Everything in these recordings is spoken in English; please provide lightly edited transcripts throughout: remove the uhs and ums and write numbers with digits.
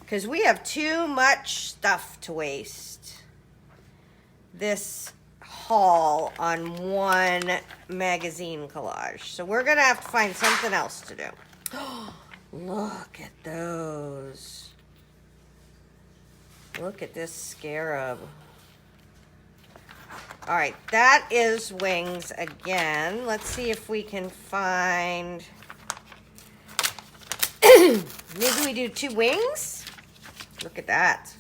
because we have too much stuff to waste this haul on one magazine collage. So we're gonna have to find something else to do. Look at those. Look at this scarab. All right, that is wings again. Let's see if we can find, maybe we do 2 wings? Look at that.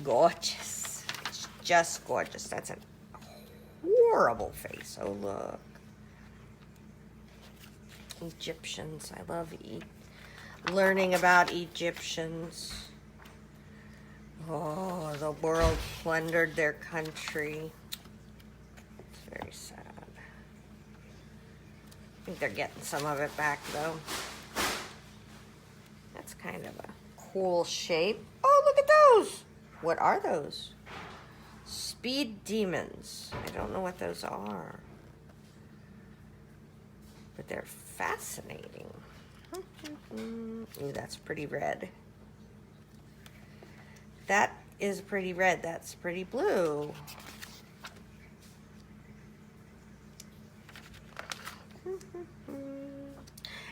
Gorgeous. It's just gorgeous. That's a horrible face. Oh, look. Egyptians. I love learning about Egyptians. Oh, the world plundered their country. It's very sad. I think they're getting some of it back, though. That's kind of a cool shape. Oh, look at those. What are those? Speed demons. I don't know what those are. But they're fascinating. Ooh, that's pretty red. That is pretty red. That's pretty blue.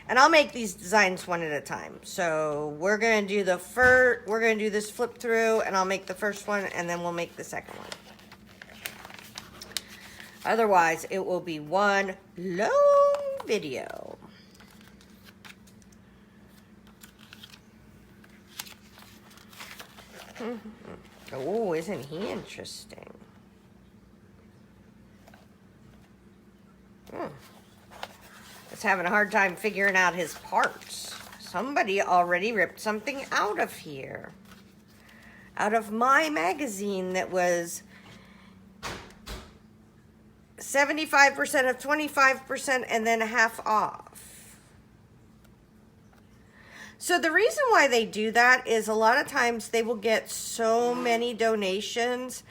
And I'll make these designs one at a time. So we're gonna do we're gonna do this flip through, and I'll make the first one, and then we'll make the second one. Otherwise, it will be one long video. Oh, isn't he interesting? It's having a hard time figuring out his parts. Somebody already ripped something out of here. Out of my magazine that was 75% of 25% and then half off. So the reason why they do that is a lot of times they will get so many donations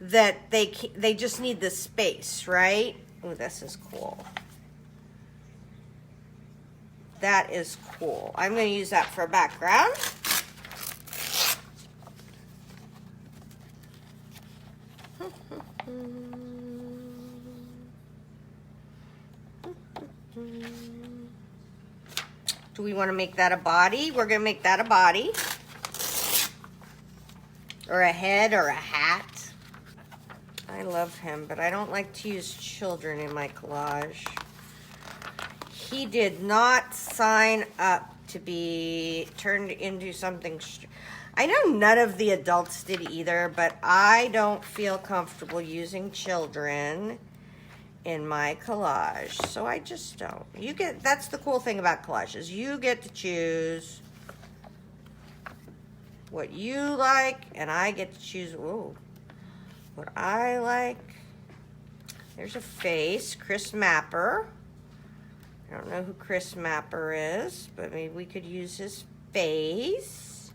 that they just need the space, right? Oh, this is cool. That is cool. I'm going to use that for a background. Do we want to make that a body? We're going to make that a body. Or a head or a hat. I love him, but I don't like to use children in my collage. He did not sign up to be turned into something. I know none of the adults did either, but I don't feel comfortable using children in my collage, so I just don't. That's the cool thing about collages. You get to choose what you like, and I get to choose what I like. There's a face, Chris Mapper. I don't know who Chris Mapper is, but maybe we could use his face.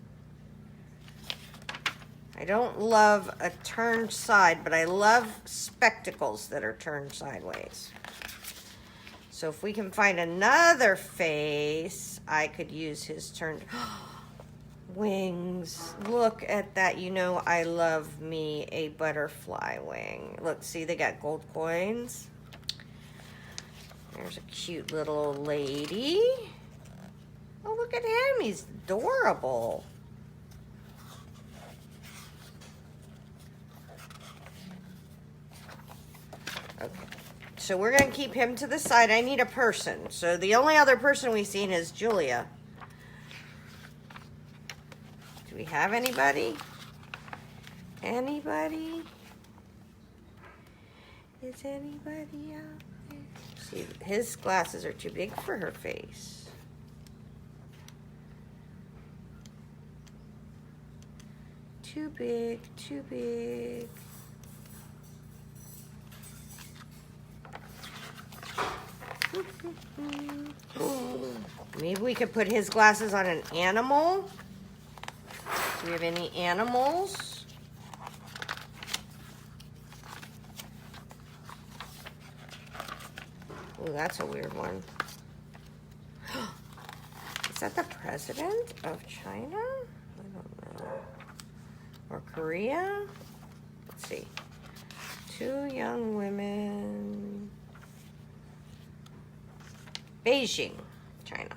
I don't love a turned side, but I love spectacles that are turned sideways. So if we can find another face, I could use his turned wings. Look at that. You know I love me a butterfly wing. Look, see, they got gold coins. There's a cute little old lady. Oh, look at him. He's adorable. Okay, so we're going to keep him to the side. I need a person. So the only other person we've seen is Julia. Do we have anybody? Anybody? Is anybody out there? See, his glasses are too big for her face. Too big, too big. Maybe we could put his glasses on an animal. Do we have any animals? Oh, that's a weird one. Is that the president of China? I don't know. Or Korea? Let's see. 2 young women. Beijing, China.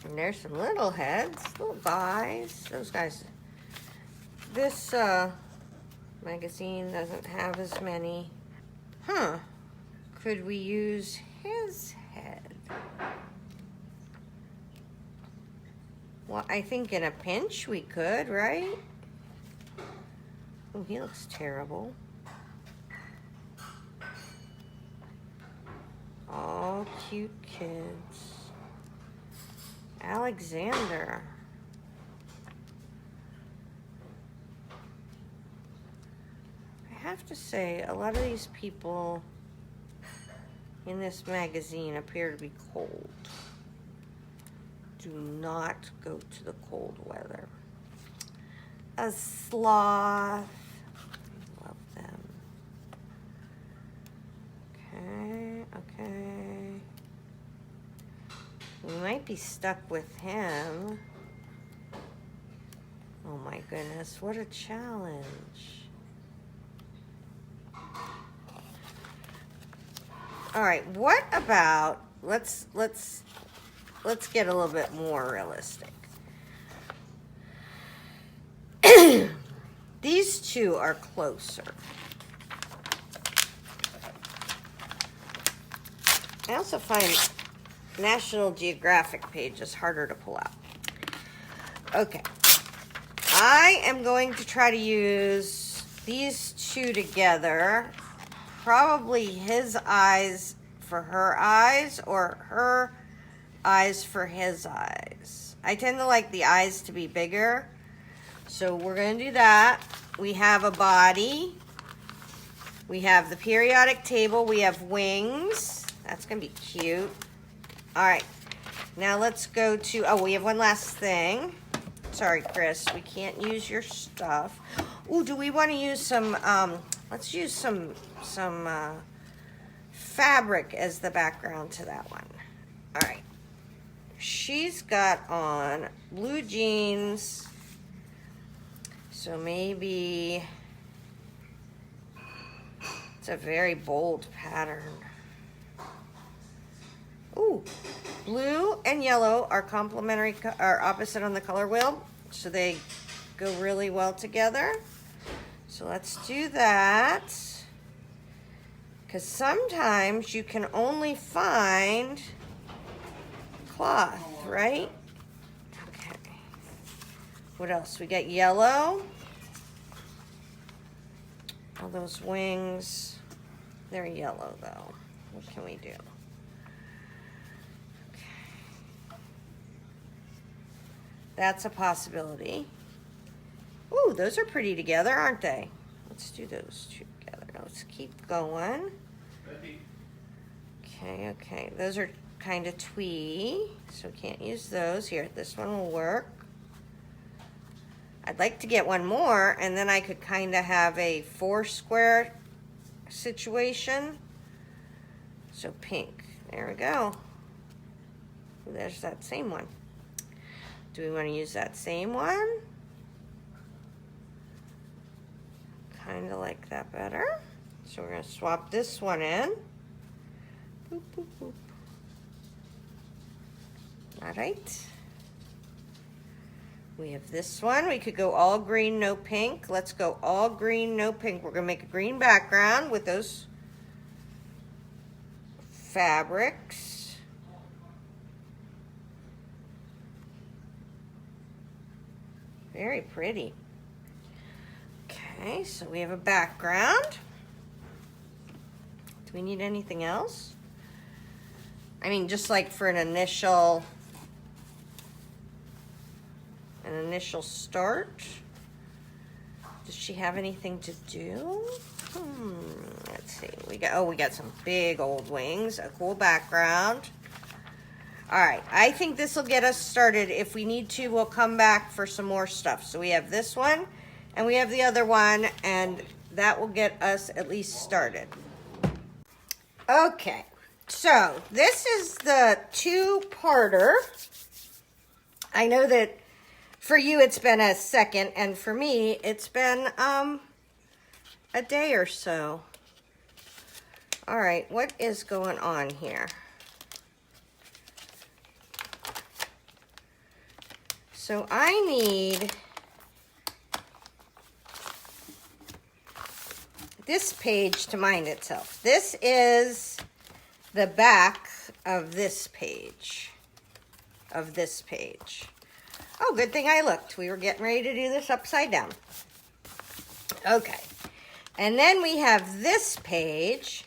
And there's some little heads, little guys. Those guys. This magazine doesn't have as many. Huh. Could we use his head? Well, I think in a pinch we could, right? Oh, he looks terrible. All cute kids. Alexander. I have to say, a lot of these people in this magazine appear to be cold. Do not go to the cold weather. A sloth. I love them. Okay, okay. We might be stuck with him. Oh my goodness, what a challenge. All right, what about, let's get a little bit more realistic. These two are closer. I also find National Geographic page is harder to pull out. Okay. I am going to try to use these two together. Probably his eyes for her eyes or her eyes for his eyes. I tend to like the eyes to be bigger. So we're going to do that. We have a body. We have the periodic table. We have wings. That's going to be cute. All right, now let's go to, oh, we have one last thing. Sorry, Chris, we can't use your stuff. Ooh, do we want to use some, let's use some fabric as the background to that one. All right, she's got on blue jeans, so maybe it's a very bold pattern. Ooh, blue and yellow are complementary, are opposite on the color wheel, so they go really well together. So let's do that. Because sometimes you can only find cloth, right? Okay. What else? We got yellow. All those wings, they're yellow though. What can we do? That's a possibility. Ooh, those are pretty together, aren't they? Let's do those two together. Let's keep going. Okay, okay. Those are kind of twee, so we can't use those. Here, this one will work. I'd like to get one more, and then I could kind of have a 4-square situation. So pink. There we go. There's that same one. Do we want to use that same one? Kind of like that better. So we're going to swap this one in. Boop, boop, boop. All right. We have this one. We could go all green, no pink. Let's go all green, no pink. We're going to make a green background with those fabrics. Very pretty. Okay, so we have a background. Do we need anything else? I mean, just like for an initial an initial start. Does she have anything to do? Let's see. We got some big old wings, a cool background. All right, I think this will get us started. If we need to, we'll come back for some more stuff. So we have this one, and we have the other one, and that will get us at least started. Okay, so this is the two-parter. I know that for you it's been a second, and for me it's been a day or so. All right, what is going on here? So I need this page to mind itself. This is the back of this page. Oh, good thing I looked. We were getting ready to do this upside down. Okay. And then we have this page,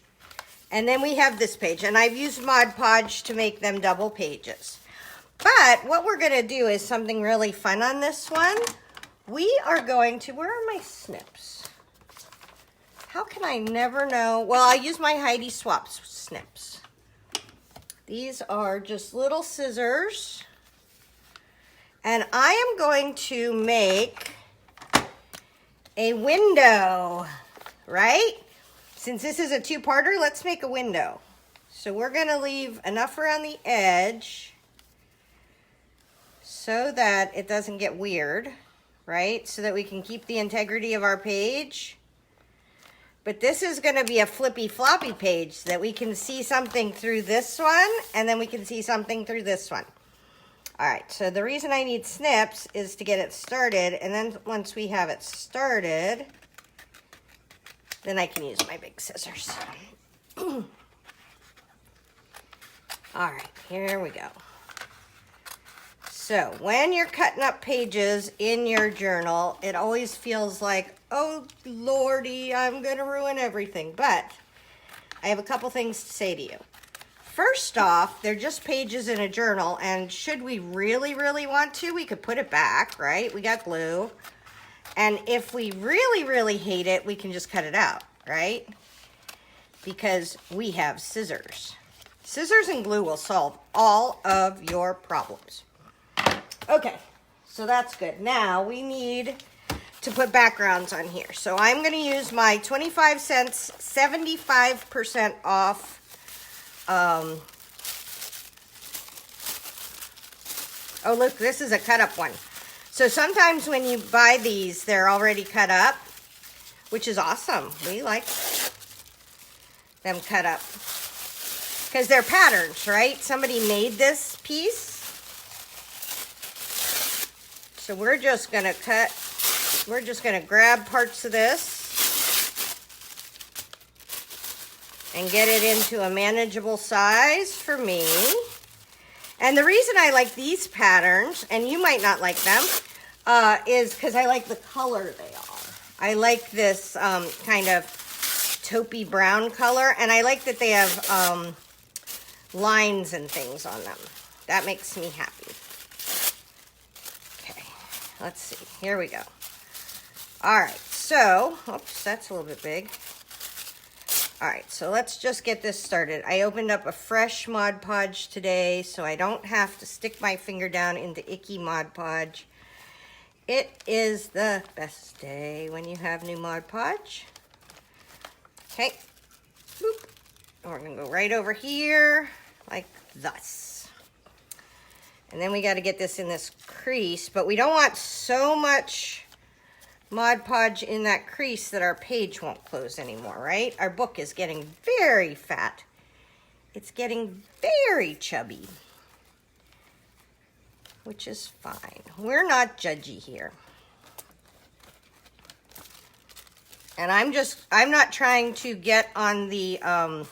and then we have this page. And I've used Mod Podge to make them double pages. But what we're going to do is something really fun on this one. We are going to, where are my snips? How can I never know? Well, I use my Heidi Swaps snips. These are just little scissors. And I am going to make a window, right? Since this is a two-parter, let's make a window. So we're going to leave enough around the edge so that it doesn't get weird, right? So that we can keep the integrity of our page. But this is going to be a flippy floppy page so that we can see something through this one, and then we can see something through this one. All right, so the reason I need snips is to get it started, and then once we have it started, then I can use my big scissors. All right, here we go. So when you're cutting up pages in your journal, it always feels like, oh, Lordy, I'm going to ruin everything. But I have a couple things to say to you. First off, they're just pages in a journal, and should we really, really want to, we could put it back, right? We got glue. And if we really, really hate it, we can just cut it out, right? Because we have scissors. Scissors and glue will solve all of your problems. Okay, so that's good. Now we need to put backgrounds on here. So I'm going to use my 25 cents, 75% off. Oh, look, this is a cut up one. So sometimes when you buy these, they're already cut up, which is awesome. We like them cut up because they're patterns, right? Somebody made this piece. So we're just going to grab parts of this and get it into a manageable size for me. And the reason I like these patterns, and you might not like them, is because I like the color they are. I like this kind of taupey brown color, and I like that they have lines and things on them. That makes me happy. Okay, let's see. Here we go. All right, so, oops, that's a little bit big. All right, so let's just get this started. I opened up a fresh Mod Podge today, so I don't have to stick my finger down into icky Mod Podge. It is the best day when you have new Mod Podge. Okay, boop. And we're gonna go right over here, like thus. And then we gotta get this in this crease, but we don't want so much Mod Podge in that crease that our page won't close anymore, right? Our book is getting very fat. It's getting very chubby, which is fine. We're not judgy here. And I'm not trying to get on the, I'm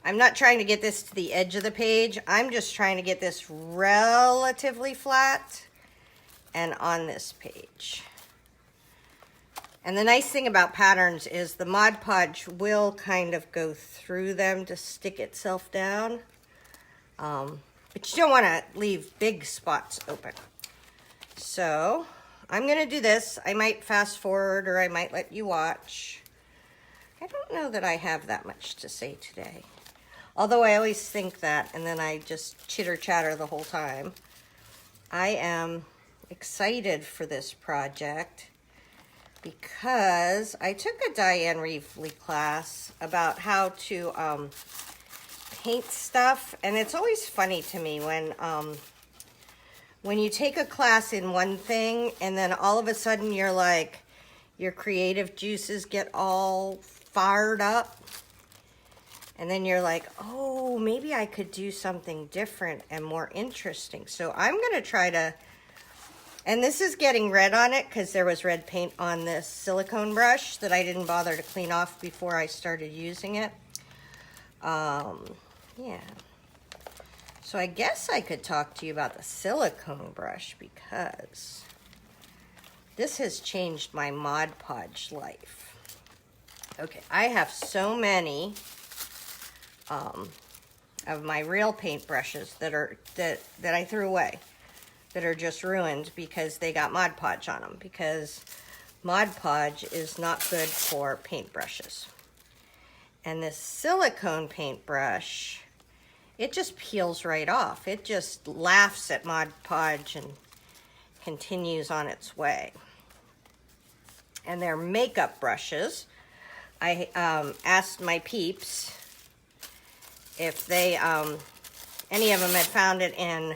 not trying to get this to the edge of the page. I'm just trying to get this relatively flat and on this page. And the nice thing about patterns is the Mod Podge will kind of go through them to stick itself down. But you don't want to leave big spots open. So I'm gonna do this. I might fast forward or I might let you watch. I don't know that I have that much to say today. Although I always think that, and then I just chitter chatter the whole time. I am excited for this project because I took a Diane Reevely class about how to paint stuff, and it's always funny to me when you take a class in one thing and then all of a sudden you're like, your creative juices get all fired up, and then you're like, oh, maybe I could do something different and more interesting. So I'm gonna try to, and this is getting red on it because there was red paint on this silicone brush that I didn't bother to clean off before I started using it. Yeah. So I guess I could talk to you about the silicone brush because this has changed my Mod Podge life. Okay, I have so many of my real paint brushes that I threw away, that are just ruined because they got Mod Podge on them, because Mod Podge is not good for paint brushes. And this silicone paintbrush, it just peels right off. It just laughs at Mod Podge and continues on its way. And they're makeup brushes. I asked my peeps if they, any of them had found it in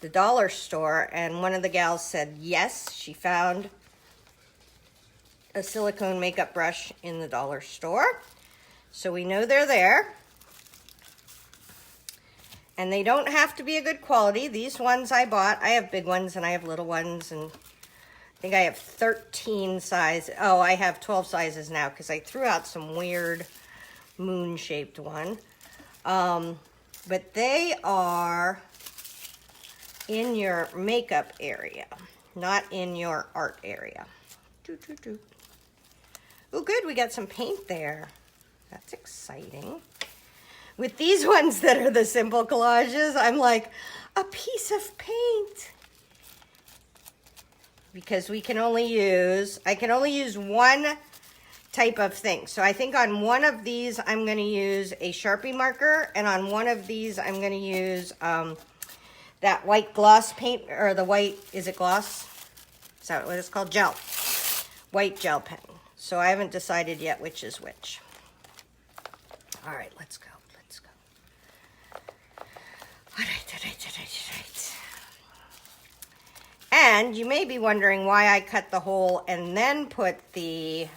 the dollar store, and one of the gals said yes, she found a silicone makeup brush in the dollar store. So we know they're there. And they don't have to be a good quality. These ones I bought, I have big ones and I have little ones, and I think I have 13 sizes. Oh, I have 12 sizes now because I threw out some weird moon-shaped one. But they are in your makeup area, not in your art area. Oh, good, we got some paint there. That's exciting. With these ones that are the simple collages, I'm like, a piece of paint. Because I can only use one type of thing. So I think on one of these, I'm gonna use a Sharpie marker, and on one of these, I'm gonna use that white gloss paint, or the white, is it gloss? Is that what it's called? Gel. White gel pen. So I haven't decided yet which is which. All right, let's go. All right. And you may be wondering why I cut the hole and then put the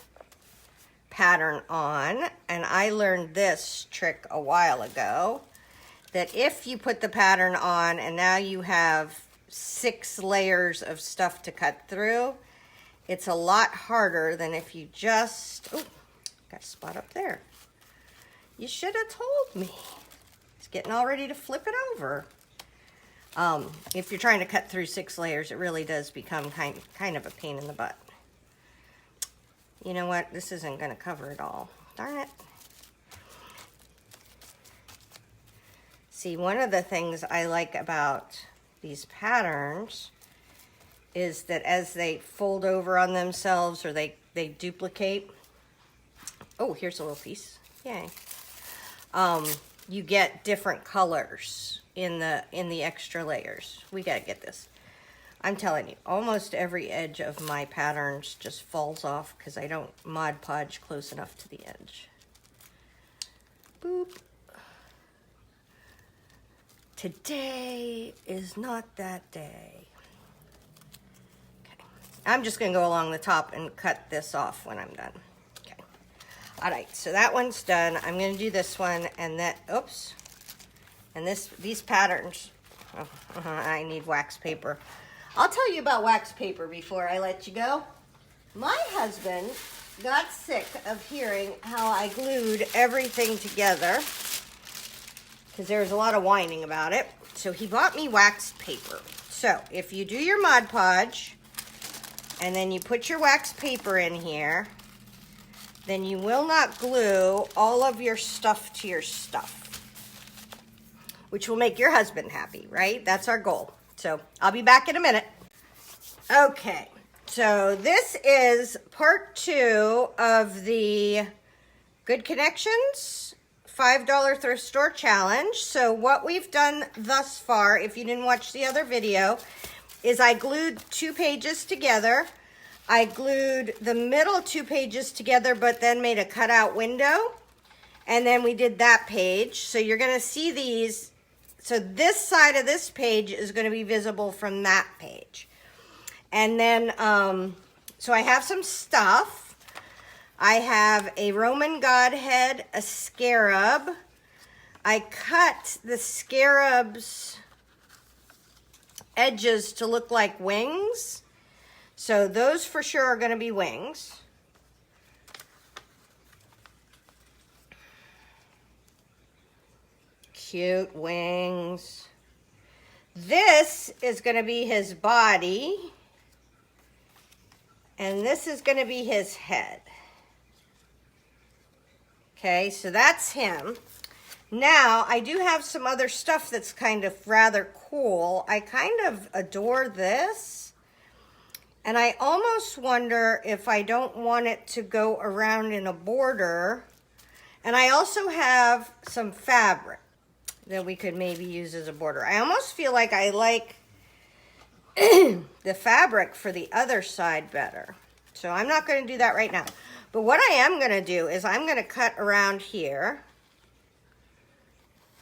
pattern on. And I learned this trick a while ago, that if you put the pattern on and now you have 6 layers of stuff to cut through, it's a lot harder than if you just, oh, got a spot up there. You should have told me. It's getting all ready to flip it over. If you're trying to cut through 6 layers, it really does become kind of a pain in the butt. You know what? This isn't going to cover it all. Darn it. See, one of the things I like about these patterns is that as they fold over on themselves, or they duplicate. Oh, here's a little piece. Yay. You get different colors in the extra layers. We gotta get this. I'm telling you, almost every edge of my patterns just falls off because I don't Mod Podge close enough to the edge. Boop. Today is not that day. Okay. I'm just gonna go along the top and cut this off when I'm done. Okay. All right, so that one's done. I'm gonna do this one, and that, oops. And these patterns, I need wax paper. I'll tell you about wax paper before I let you go. My husband got sick of hearing how I glued everything together, because there was a lot of whining about it. So he bought me wax paper. So if you do your Mod Podge, and then you put your wax paper in here, then you will not glue all of your stuff to your stuff, which will make your husband happy, right? That's our goal. So I'll be back in a minute. Okay, so this is part 2 of the Good Connections $5 thrift store challenge. So what we've done thus far, if you didn't watch the other video, is I glued 2 pages together. I glued the middle 2 pages together, but then made a cutout window. And then we did that page. So you're gonna see these. So this side of this page is gonna be visible from that page. And then, so I have some stuff. I have a Roman Godhead, a scarab. I cut the scarab's edges to look like wings. So those for sure are going to be wings. Cute wings. This is going to be his body. And this is going to be his head. Okay, so that's him. Now, I do have some other stuff that's kind of rather cool. I kind of adore this. And I almost wonder if I don't want it to go around in a border. And I also have some fabric that we could maybe use as a border. I almost feel like I like the fabric for the other side better. So I'm not going to do that right now. But what I am going to do is I'm going to cut around here.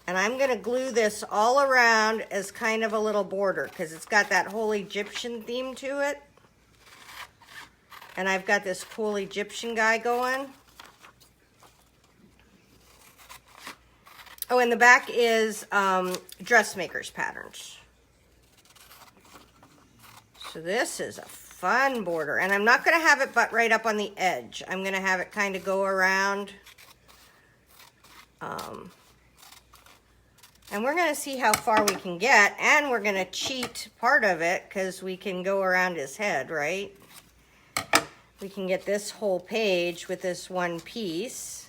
And I'm going to glue this all around as kind of a little border because it's got that whole Egyptian theme to it. And I've got this cool Egyptian guy going. Oh, and the back is dressmaker's patterns. So this is a fun border. And I'm not going to have it butt right up on the edge. I'm going to have it kind of go around. And we're going to see how far we can get. And we're going to cheat part of it because we can go around his head, right? We can get this whole page with this one piece.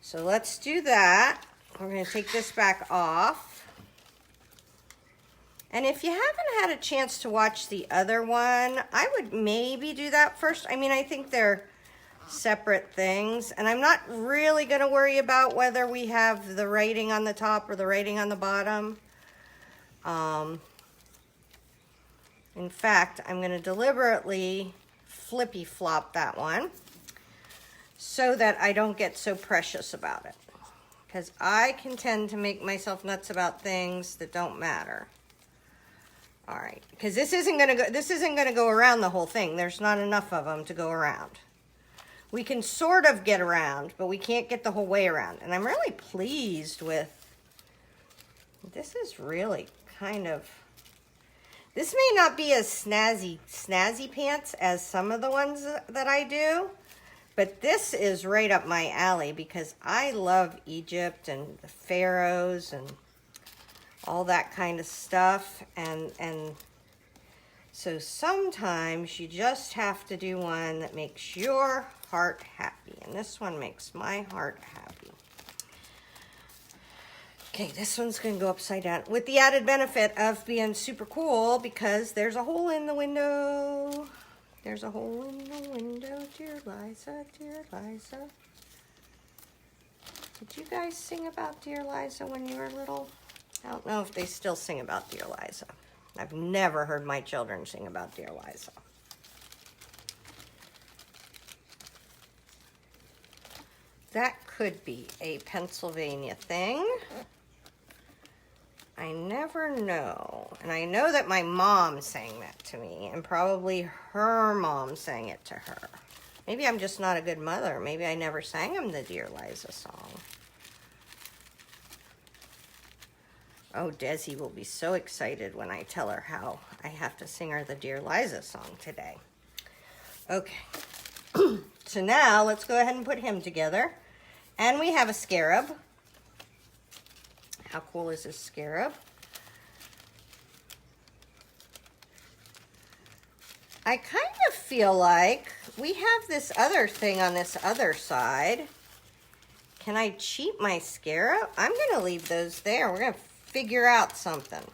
So let's do that. We're going to take this back off. And if you haven't had a chance to watch the other one, I would maybe do that first. I mean, I think they're separate things. And I'm not really going to worry about whether we have the writing on the top or the writing on the bottom. In fact, I'm going to deliberately flippy flop that one so that I don't get so precious about it. Because I can tend to make myself nuts about things that don't matter. All right, because this isn't going to go around the whole thing. There's not enough of them to go around. We can sort of get around, but we can't get the whole way around. And I'm really pleased with, this is really kind of, this may not be as snazzy pants as some of the ones that I do, but this is right up my alley because I love Egypt and the pharaohs and all that kind of stuff. And so sometimes you just have to do one that makes your heart happy. And this one makes my heart happy. Okay, this one's going to go upside down with the added benefit of being super cool because there's a hole in the window. There's a hole in the window, dear Liza, dear Liza. Did you guys sing about Dear Liza when you were little? I don't know if they still sing about Dear Liza. I've never heard my children sing about Dear Liza. That could be a Pennsylvania thing. I never know. And I know that my mom sang that to me, and probably her mom sang it to her. Maybe I'm just not a good mother. Maybe I never sang him the Dear Liza song. Oh, Desi will be so excited when I tell her how I have to sing her the Dear Liza song today. Okay. So now let's go ahead and put him together. And we have a scarab. How cool is this scarab? I kind of feel like we have this other thing on this other side. Can I cheat my scarab? I'm going to leave those there. We're going to figure out something.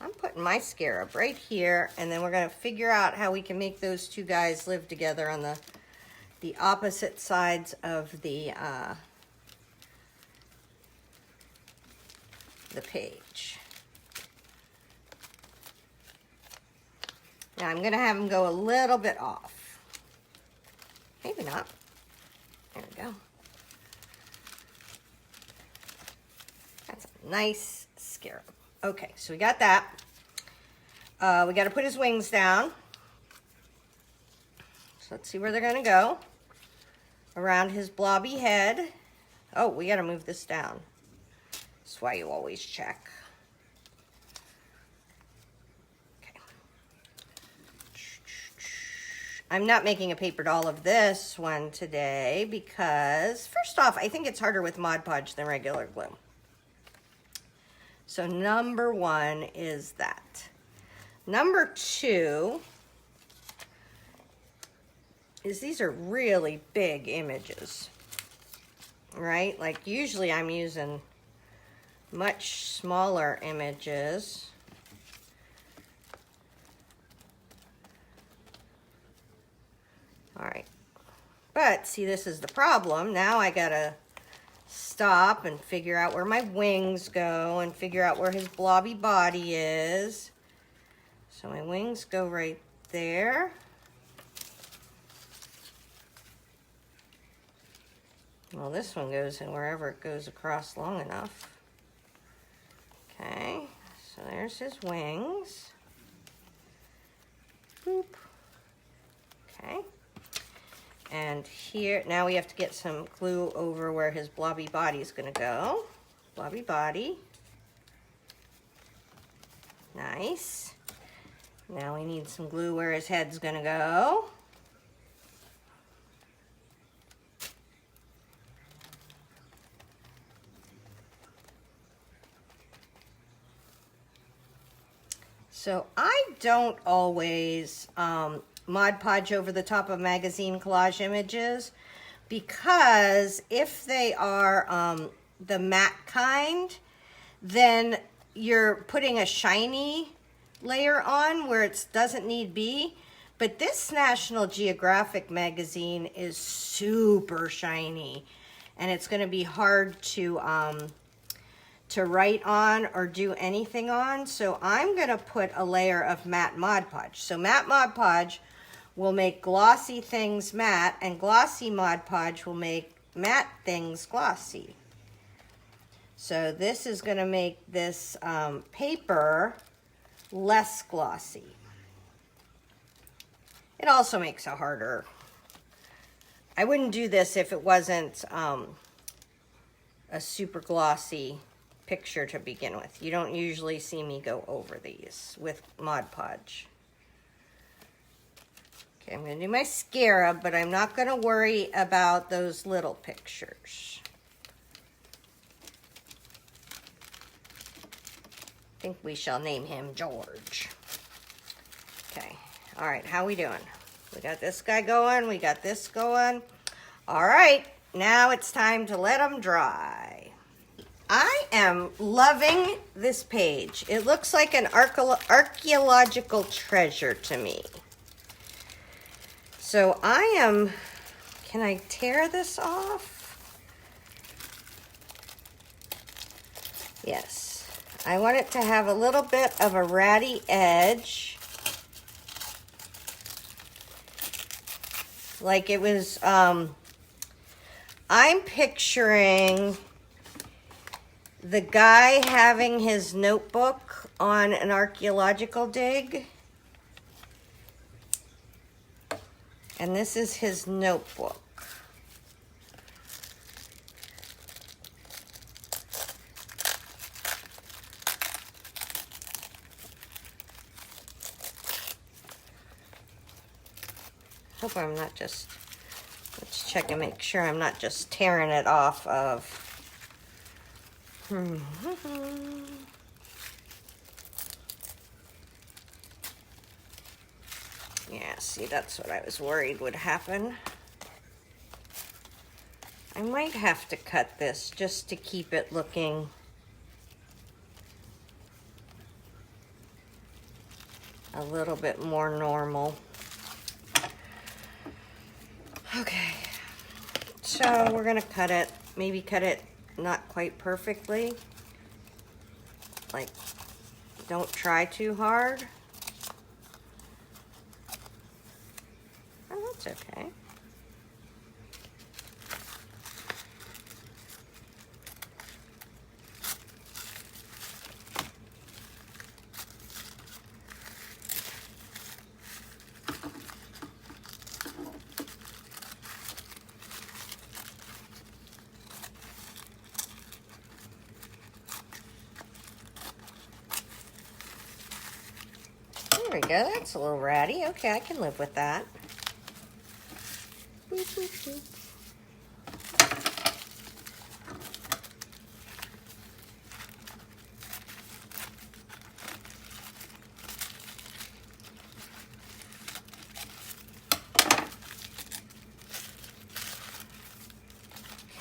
I'm putting my scarab right here, and then we're gonna figure out how we can make those two guys live together on the opposite sides of the page. Now I'm gonna have them go a little bit off. Maybe not. There we go. That's a nice scarab. Okay, so we got that. We got to put his wings down. So let's see where they're going to go. Around his blobby head. Oh, we got to move this down. That's why you always check. Okay. I'm not making a paper doll of this one today because, first off, I think it's harder with Mod Podge than regular glue. So number one is that. Number two is these are really big images, right? Like usually I'm using much smaller images. All right, but see, this is the problem. Now I gotta stop and figure out where my wings go and figure out where his blobby body is. So my wings go right there. Well, this one goes in wherever it goes across long enough. Okay, so there's his wings. Boop. Okay. And here, now we have to get some glue over where his blobby body is going to go. Blobby body. Nice. Now we need some glue where his head's going to go. So I don't always Mod Podge over the top of magazine collage images, because if they are the matte kind, then you're putting a shiny layer on where it doesn't need be. But this National Geographic magazine is super shiny, and it's going to be hard to write on or do anything on. So I'm going to put a layer of matte Mod Podge. So matte Mod Podge will make glossy things matte, and glossy Mod Podge will make matte things glossy. So this is going to make this paper less glossy. It also makes it harder. I wouldn't do this if it wasn't a super glossy picture to begin with. You don't usually see me go over these with Mod Podge. Okay, I'm going to do my scarab, but I'm not going to worry about those little pictures. I think we shall name him George. Okay, all right, how we doing? We got this guy going, we got this going. All right, now it's time to let them dry. I am loving this page. It looks like an archaeological treasure to me. So I am, can I tear this off? Yes. I want it to have a little bit of a ratty edge. Like it was, I'm picturing the guy having his notebook on an archaeological dig. And this is his notebook. Hope I'm not just, let's check and make sure I'm not just tearing it off of. Yeah, see, that's what I was worried would happen. I might have to cut this just to keep it looking a little bit more normal. Okay, so we're gonna cut it, maybe cut it not quite perfectly. Like, don't try too hard. Oh, that's okay. There we go, that's a little ratty. Okay, I can live with that. Boop, boop, boop.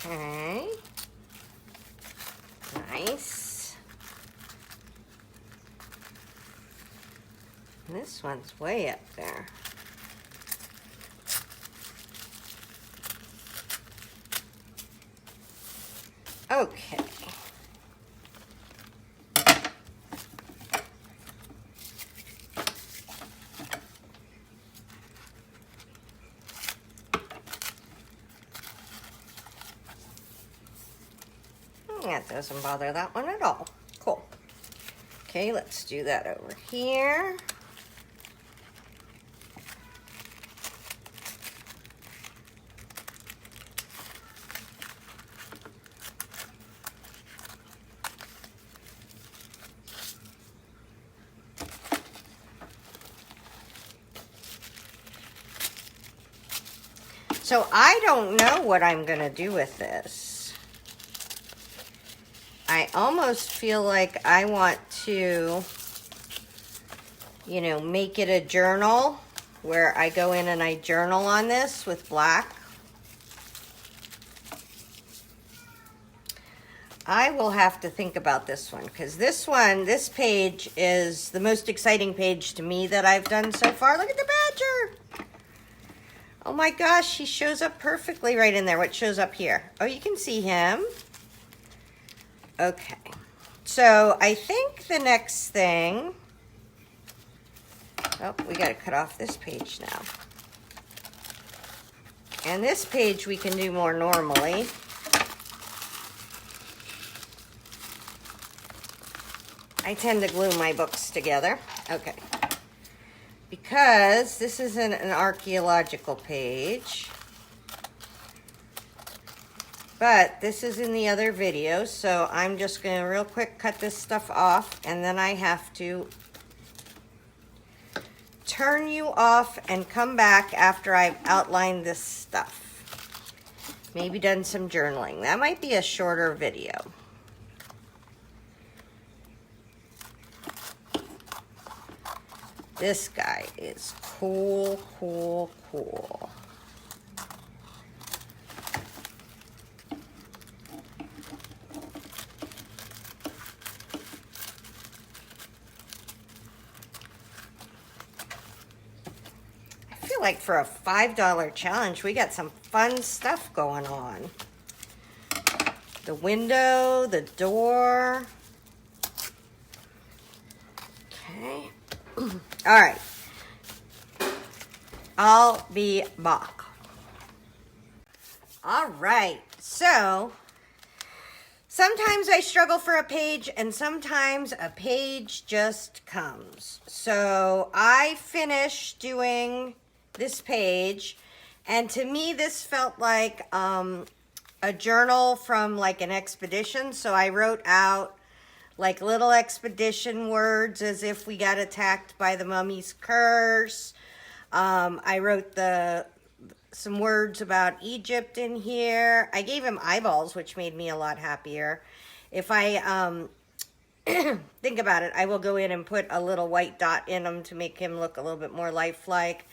Okay. Nice. And this one's way up there. Okay. That doesn't bother that one at all. Cool. Okay, let's do that over here. So I don't know what I'm gonna do with this. I almost feel like I want to, you know, make it a journal where I go in and I journal on this with black. I will have to think about this one, because this page is the most exciting page to me that I've done so far. Look at the badger. Oh my gosh, he shows up perfectly right in there. What shows up here? Oh, you can see him. Okay, so I think the next thing, oh, we got to cut off this page now. And this page we can do more normally. I tend to glue my books together. Okay. Because this isn't an archaeological page. But this is in the other video, so I'm just going to real quick cut this stuff off, and then I have to turn you off and come back after I've outlined this stuff. Maybe done some journaling. That might be a shorter video. This guy is cool, cool, cool. I feel like for a $5 challenge, we got some fun stuff going on. The window, the door. Okay. All right. I'll be back. All right. So, sometimes I struggle for a page, and sometimes a page just comes. So, I finished doing this page, and to me, this felt like a journal from like an expedition. So, I wrote out like little expedition words as if we got attacked by the mummy's curse. I wrote some words about Egypt in here. I gave him eyeballs, which made me a lot happier. If I think about it, I will go in and put a little white dot in him to make him look a little bit more lifelike.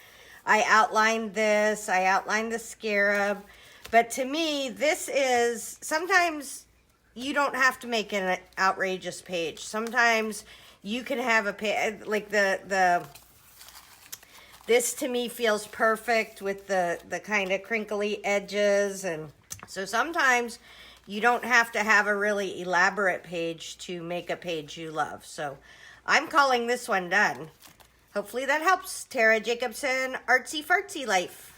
I outlined this. I outlined the scarab. But to me, this is sometimes you don't have to make an outrageous page. Sometimes you can have a page, like the This to me feels perfect with the kind of crinkly edges. And so sometimes you don't have to have a really elaborate page to make a page you love. So I'm calling this one done. Hopefully that helps. Tara Jacobson, Artsy Fartsy Life.